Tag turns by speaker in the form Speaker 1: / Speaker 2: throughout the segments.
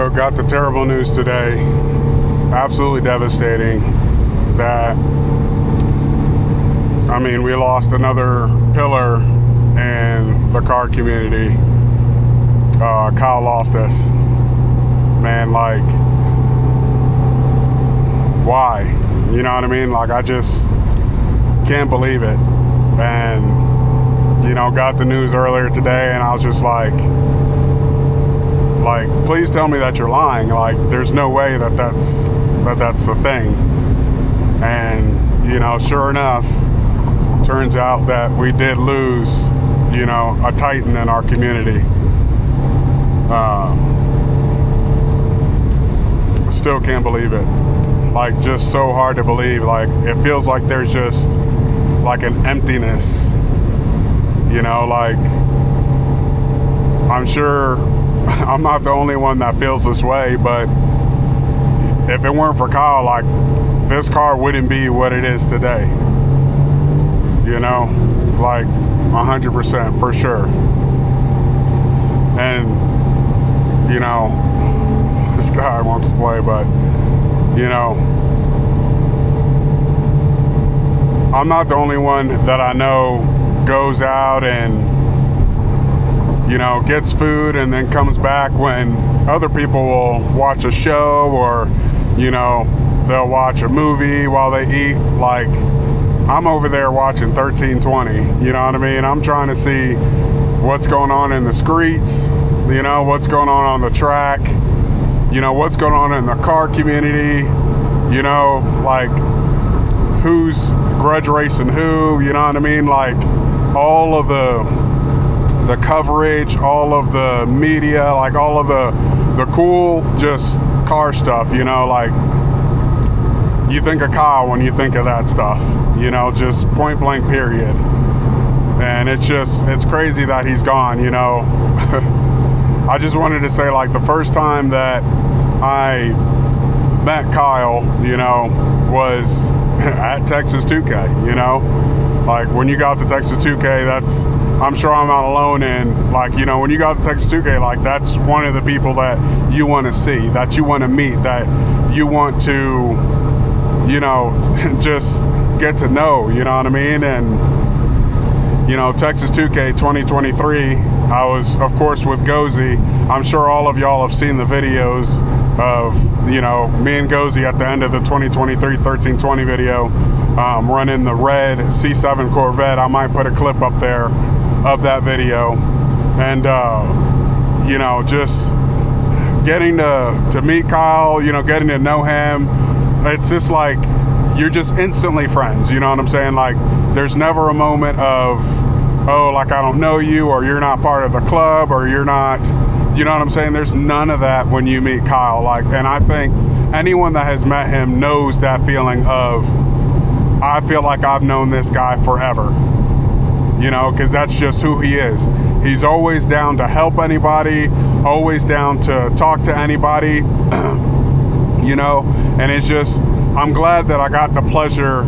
Speaker 1: So got the terrible news today, absolutely devastating, that, I mean, we lost another pillar in the car community, Kyle Loftis. Man, like, why? You know what I mean? Like, I just can't believe it. And, you know, got the news earlier today, and I was just like, please tell me that you're lying. Like, there's no way that's the thing. And, you know, sure enough, turns out that we did lose, you know, a titan in our community. Still can't believe it. Like, just so hard to believe. Like, it feels like there's just like an emptiness, you know, like, I'm sure I'm not the only one that feels this way, but if it weren't for Kyle, like, this car wouldn't be what it is today. You know, like 100% for sure. And, you know, this guy wants to play, but, you know, I'm not the only one that I know goes out and, you know, gets food and then comes back when other people will watch a show, or, you know, they'll watch a movie while they eat. Like, I'm over there watching 1320, you know what I mean? I'm trying to see what's going on in the streets, you know, what's going on the track, you know, what's going on in the car community, you know, like, who's grudge racing who, you know what I mean? Like, all of the coverage, all of the media, like all of the cool just car stuff, you know, like, you think of Kyle when you think of that stuff, you know, just point blank period. And it's crazy that he's gone, you know. I just wanted to say, like, the first time that I met Kyle, you know, was at Texas 2K, you know. Like, when you got to Texas 2K, I'm sure I'm not alone in, like, you know, when you got to Texas 2K, like, that's one of the people that you want to see, that you want to meet, that you want to, you know, just get to know, you know what I mean? And, you know, Texas 2K 2023, I was, of course, with Gozy. I'm sure all of y'all have seen the videos of, you know, me and Gozy at the end of the 2023 1320 video, running the red C7 Corvette. I might put a clip up there of that video. And, you know, just getting to meet Kyle, you know, getting to know him, it's just like, you're just instantly friends, you know what I'm saying? Like, there's never a moment of, oh, like, I don't know you, or you're not part of the club, or you're not, you know what I'm saying? There's none of that when you meet Kyle. Like, and I think anyone that has met him knows that feeling of, I feel like I've known this guy forever, you know, because that's just who he is. He's always down to help anybody, always down to talk to anybody, you know, and it's just, I'm glad that I got the pleasure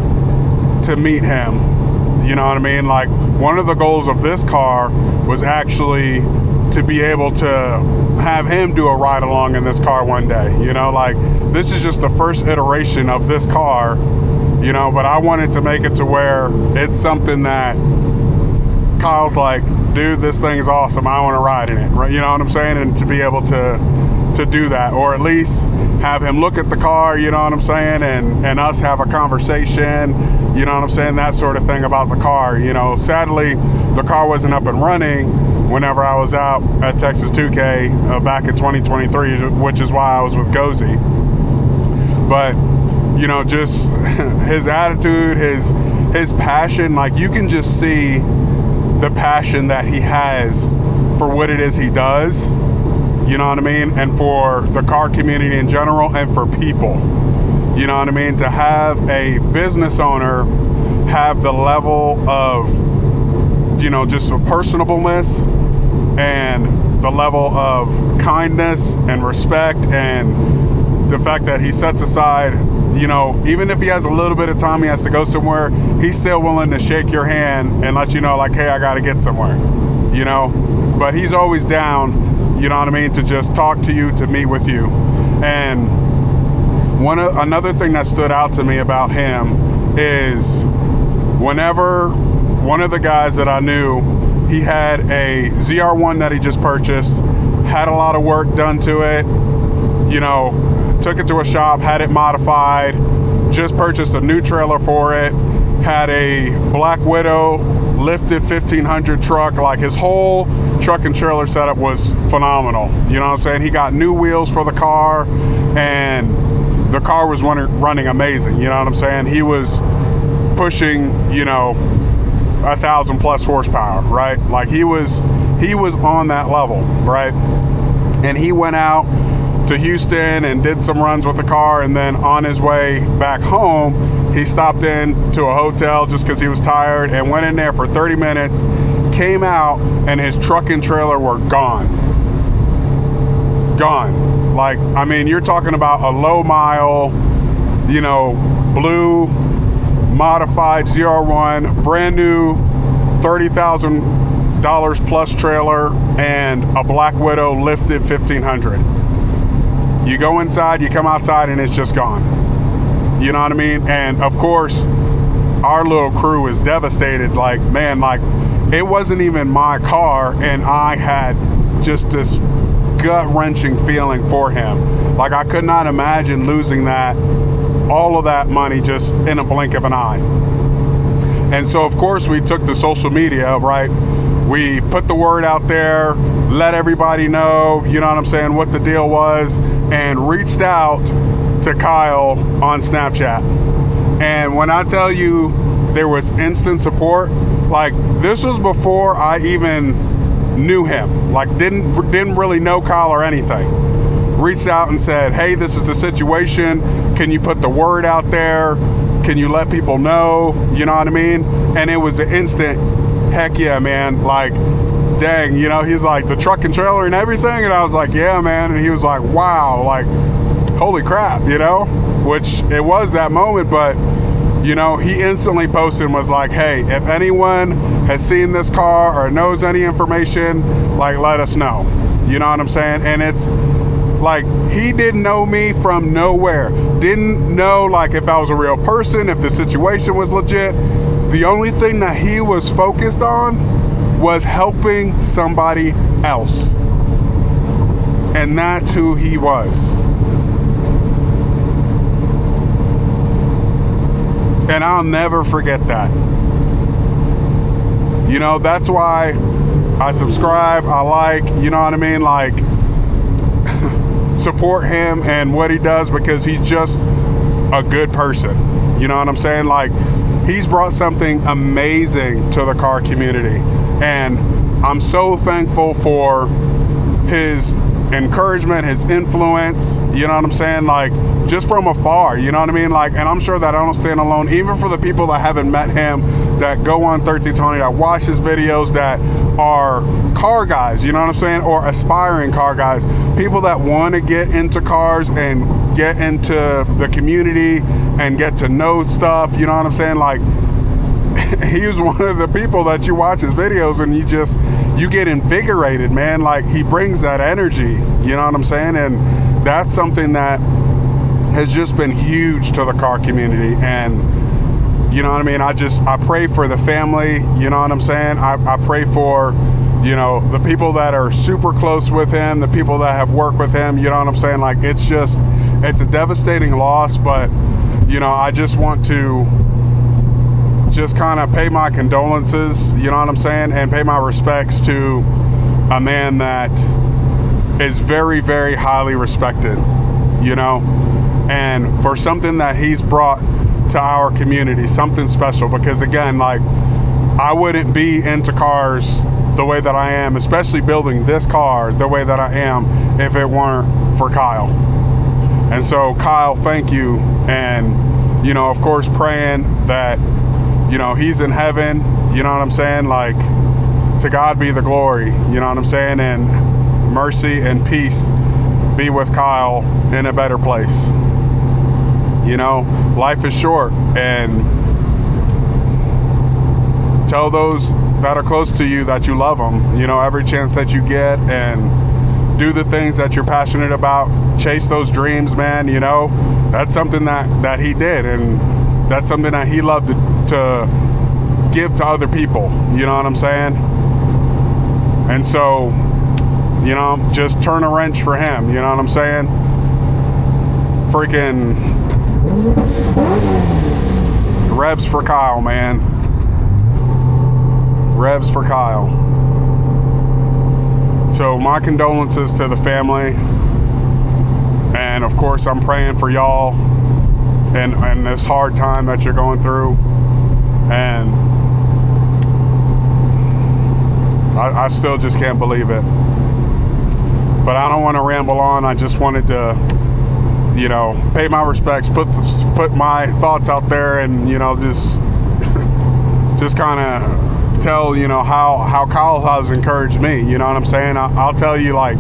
Speaker 1: to meet him, you know what I mean? Like, one of the goals of this car was actually to be able to have him do a ride along in this car one day, you know, like, this is just the first iteration of this car, you know, but I wanted to make it to where it's something that Kyle's like, dude, this thing's awesome, I want to ride in it, right? You know what I'm saying? And to be able to do that, or at least have him look at the car, you know what I'm saying, and us have a conversation, you know what I'm saying, that sort of thing about the car. You know, sadly, the car wasn't up and running whenever I was out at Texas 2K back in 2023, which is why I was with Gozy. But, you know, just his attitude, his passion, like, you can just see the passion that he has for what it is he does, you know what I mean, and for the car community in general, and for people, you know what I mean, to have a business owner have the level of, you know, just a personableness and the level of kindness and respect, and the fact that he sets aside, you know, even if he has a little bit of time, he has to go somewhere, he's still willing to shake your hand and let you know, like, hey, I got to get somewhere, you know, but he's always down, you know what I mean, to just talk to you, to meet with you. And another thing that stood out to me about him is whenever one of the guys that I knew, he had a ZR1 that he just purchased, had a lot of work done to it, you know, took it to a shop, had it modified, just purchased a new trailer for it, had a Black Widow lifted 1500 truck. Like, his whole truck and trailer setup was phenomenal. You know what I'm saying? He got new wheels for the car, and the car was running amazing. You know what I'm saying? He was pushing, you know, 1,000+ horsepower, right? Like, he was on that level, right? And he went out to Houston and did some runs with the car, and then on his way back home, he stopped in to a hotel just because he was tired and went in there for 30 minutes, came out, and his truck and trailer were gone. Like, I mean, you're talking about a low mile, you know, blue modified ZR1, brand new $30,000 plus trailer, and a Black Widow lifted 1500. You go inside, you come outside, and it's just gone. You know what I mean? And of course, our little crew is devastated. Like, man, like, it wasn't even my car, and I had just this gut-wrenching feeling for him. Like, I could not imagine losing that, all of that money, just in a blink of an eye. And so, of course, we took to social media, right? We put the word out there, let everybody know, you know what I'm saying, what the deal was, and reached out to Kyle on Snapchat. And when I tell you there was instant support, like, this was before I even knew him. Like, didn't really know Kyle or anything. Reached out and said, hey, this is the situation. Can you put the word out there? Can you let people know? You know what I mean? And it was an instant, heck yeah, man. Like, dang, you know, he's like, the truck and trailer and everything. And I was like, yeah, man. And he was like, wow, like, holy crap, you know? Which it was that moment, but, you know, he instantly posted and was like, hey, if anyone has seen this car or knows any information, like, let us know. You know what I'm saying? And it's like, he didn't know me from nowhere. Didn't know, like, if I was a real person, if the situation was legit. The only thing that he was focused on was helping somebody else. And that's who he was. And I'll never forget that. You know, that's why I subscribe, I like, you know what I mean? Like, support him and what he does, because he's just a good person. You know what I'm saying? Like, he's brought something amazing to the car community. And I'm so thankful for his encouragement, his influence, you know what I'm saying? Like, just from afar, you know what I mean? Like, and I'm sure that I don't stand alone, even for the people that haven't met him, that go on 1320, that watch his videos, that are car guys, you know what I'm saying? Or aspiring car guys, people that want to get into cars and get into the community and get to know stuff, you know what I'm saying? Like, he's one of the people that you watch his videos and you get invigorated, man. Like, he brings that energy, you know what I'm saying? And that's something that has just been huge to the car community. And you know what I mean? I pray for the family, you know what I'm saying? I pray for, you know, the people that are super close with him, the people that have worked with him, you know what I'm saying? Like, it's a devastating loss, but, you know, I just want to just kind of pay my condolences, you know what I'm saying? And pay my respects to a man that is very, very highly respected, you know? And for something that he's brought to our community, something special, because again, like, I wouldn't be into cars the way that I am, especially building this car the way that I am, if it weren't for Kyle. And so, Kyle, thank you. And, you know, of course, praying that, you know, he's in heaven, you know what I'm saying? Like, to God be the glory, you know what I'm saying? And mercy and peace be with Kyle in a better place. You know, life is short, and tell those that are close to you that you love them, you know, every chance that you get. And do the things that you're passionate about, chase those dreams, man. You know, that's something that he did, and that's something that he loved to give to other people. You know what I'm saying? And so, you know, just turn a wrench for him. You know what I'm saying? Freaking revs for Kyle, man. Revs for Kyle. So my condolences to the family, and of course I'm praying for y'all and this hard time that you're going through. And I still just can't believe it. But I don't want to ramble on. I just wanted to, you know, pay my respects, put my thoughts out there, and, you know, just kind of tell, you know, how Kyle has encouraged me. You know what I'm saying? I'll tell you, like,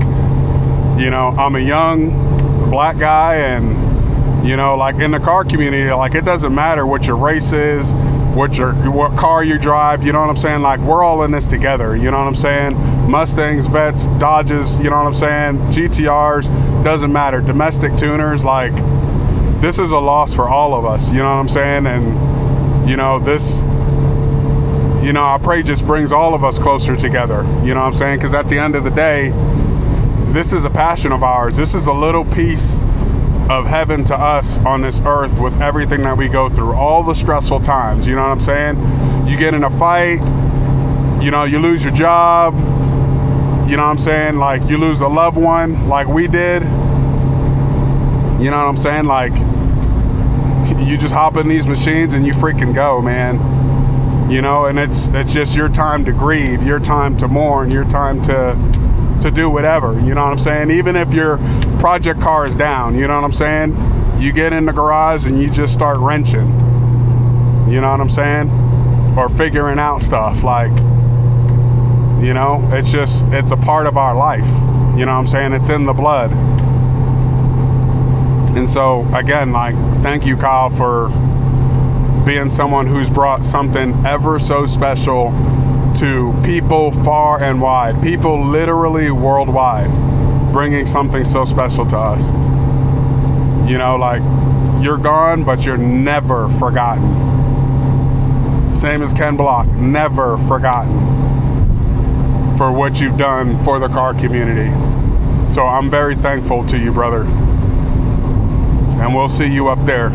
Speaker 1: you know, I'm a young black guy, and, you know, like in the car community, like, it doesn't matter what your race is, what car you drive. You know what I'm saying? Like, we're all in this together. You know what I'm saying? Mustangs, Vets, Dodges, you know what I'm saying? GTRs, doesn't matter. Domestic tuners, like, this is a loss for all of us. You know what I'm saying? And, you know, this, you know, I pray just brings all of us closer together. You know what I'm saying? Because at the end of the day, this is a passion of ours. This is a little piece of heaven to us on this earth, with everything that we go through, all the stressful times. You know what I'm saying? You get in a fight, you know, you lose your job, you know what I'm saying? Like, you lose a loved one, like we did. You know what I'm saying? Like, you just hop in these machines and you freaking go, man. You know, and it's just your time to grieve, your time to mourn, your time to do whatever. You know what I'm saying? Even if your project car is down, you know what I'm saying? You get in the garage and you just start wrenching. You know what I'm saying? Or figuring out stuff. Like, you know, it's a part of our life. You know what I'm saying? It's in the blood. And so, again, like, thank you, Kyle, for being someone who's brought something ever so special to people far and wide, people literally worldwide, bringing something so special to us. You know, like, you're gone, but you're never forgotten. Same as Ken Block, never forgotten for what you've done for the car community. So I'm very thankful to you, brother. And we'll see you up there.